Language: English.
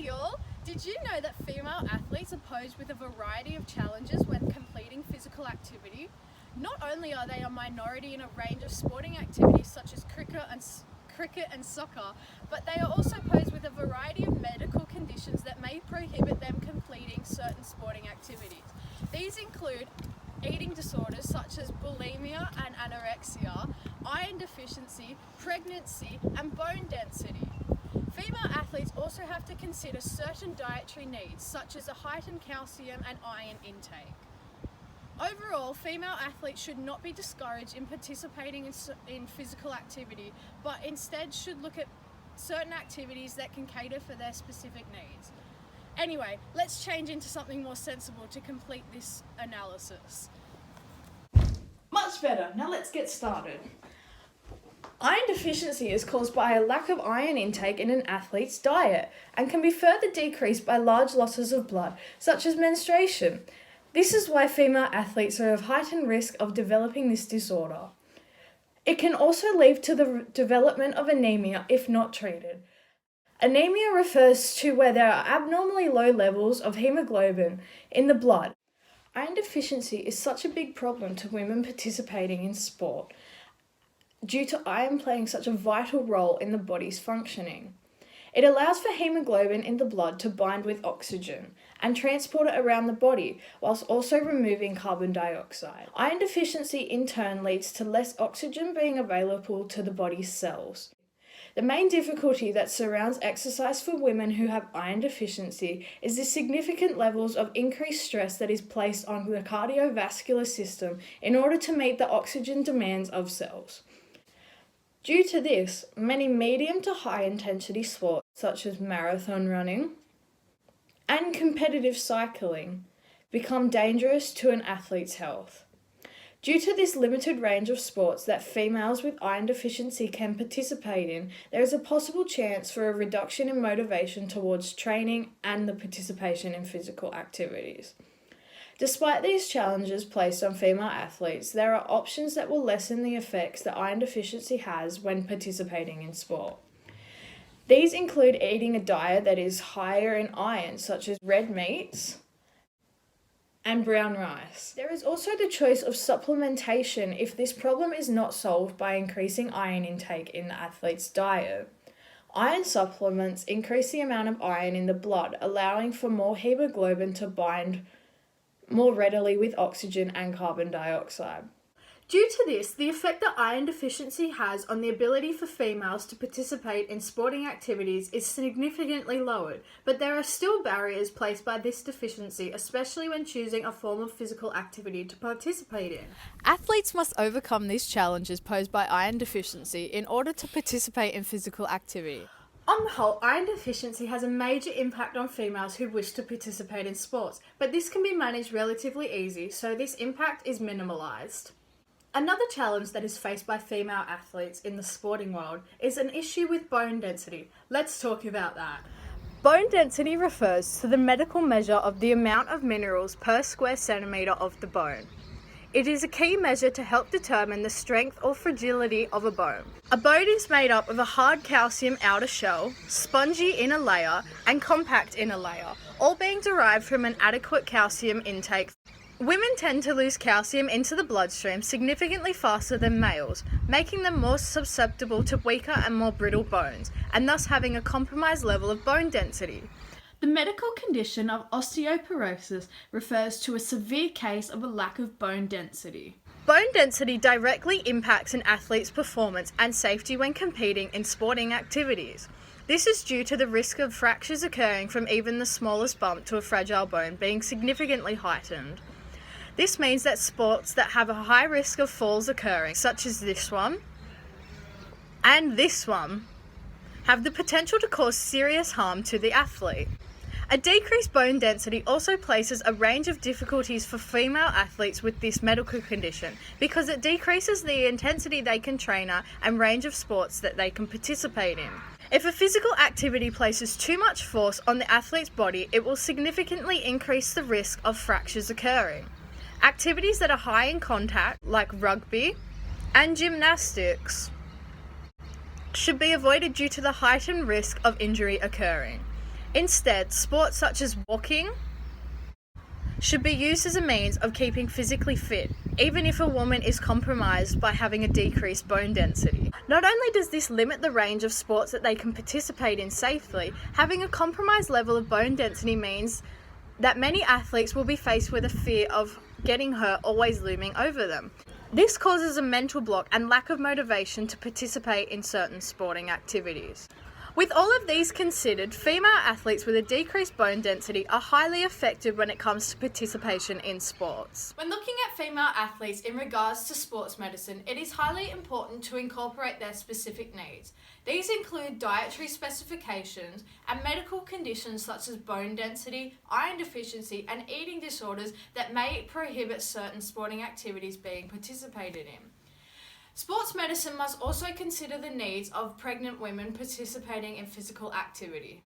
y'all! Did you know that female athletes are posed with a variety of challenges when completing physical activity? Not only are they a minority in a range of sporting activities such as cricket and soccer, but they are also posed with a variety of medical conditions that may prohibit them completing certain sporting activities. These include eating disorders such as bulimia and anorexia, iron deficiency, pregnancy, and bone density. Female athletes also have to consider certain dietary needs, such as a heightened calcium and iron intake. Overall, female athletes should not be discouraged in participating in physical activity, but instead should look at certain activities that can cater for their specific needs. Anyway, let's change into something more sensible to complete this analysis. Much better. Now let's get started. Iron deficiency is caused by a lack of iron intake in an athlete's diet and can be further decreased by large losses of blood, such as menstruation. This is why female athletes are of heightened risk of developing this disorder. It can also lead to the development of anemia if not treated. Anemia refers to where there are abnormally low levels of hemoglobin in the blood. Iron deficiency is such a big problem to women participating in sport due to iron playing such a vital role in the body's functioning. It allows for hemoglobin in the blood to bind with oxygen and transport it around the body, whilst also removing carbon dioxide. Iron deficiency in turn leads to less oxygen being available to the body's cells. The main difficulty that surrounds exercise for women who have iron deficiency is the significant levels of increased stress that is placed on the cardiovascular system in order to meet the oxygen demands of cells. Due to this, many medium to high intensity sports such as marathon running and competitive cycling become dangerous to an athlete's health. Due to this limited range of sports that females with iron deficiency can participate in, there is a possible chance for a reduction in motivation towards training and the participation in physical activities. Despite these challenges placed on female athletes, there are options that will lessen the effects that iron deficiency has when participating in sport. These include eating a diet that is higher in iron, such as red meats and brown rice. There is also the choice of supplementation if this problem is not solved by increasing iron intake in the athlete's diet. Iron supplements increase the amount of iron in the blood, allowing for more hemoglobin to bind more readily with oxygen and carbon dioxide. Due to this, the effect that iron deficiency has on the ability for females to participate in sporting activities is significantly lowered, but there are still barriers placed by this deficiency, especially when choosing a form of physical activity to participate in. Athletes must overcome these challenges posed by iron deficiency in order to participate in physical activity. On the whole, iron deficiency has a major impact on females who wish to participate in sports, but this can be managed relatively easy, so this impact is minimalised. Another challenge that is faced by female athletes in the sporting world is an issue with bone density. Let's talk about that. Bone density refers to the medical measure of the amount of minerals per square centimetre of the bone. It is a key measure to help determine the strength or fragility of a bone. A bone is made up of a hard calcium outer shell, spongy inner layer, and compact inner layer, all being derived from an adequate calcium intake. Women tend to lose calcium into the bloodstream significantly faster than males, making them more susceptible to weaker and more brittle bones, and thus having a compromised level of bone density. The medical condition of osteoporosis refers to a severe case of a lack of bone density. Bone density directly impacts an athlete's performance and safety when competing in sporting activities. This is due to the risk of fractures occurring from even the smallest bump to a fragile bone being significantly heightened. This means that sports that have a high risk of falls occurring, such as this one and this one, have the potential to cause serious harm to the athlete. A decreased bone density also places a range of difficulties for female athletes with this medical condition because it decreases the intensity they can train at and range of sports that they can participate in. If a physical activity places too much force on the athlete's body, it will significantly increase the risk of fractures occurring. Activities that are high in contact, like rugby and gymnastics, should be avoided due to the heightened risk of injury occurring. Instead, sports such as walking should be used as a means of keeping physically fit, even if a woman is compromised by having a decreased bone density. Not only does this limit the range of sports that they can participate in safely, having a compromised level of bone density means that many athletes will be faced with a fear of getting hurt always looming over them. This causes a mental block and lack of motivation to participate in certain sporting activities. With all of these considered, female athletes with a decreased bone density are highly affected when it comes to participation in sports. When looking at female athletes in regards to sports medicine, it is highly important to incorporate their specific needs. These include dietary specifications and medical conditions such as bone density, iron deficiency, and eating disorders that may prohibit certain sporting activities being participated in. Sports medicine must also consider the needs of pregnant women participating in physical activity.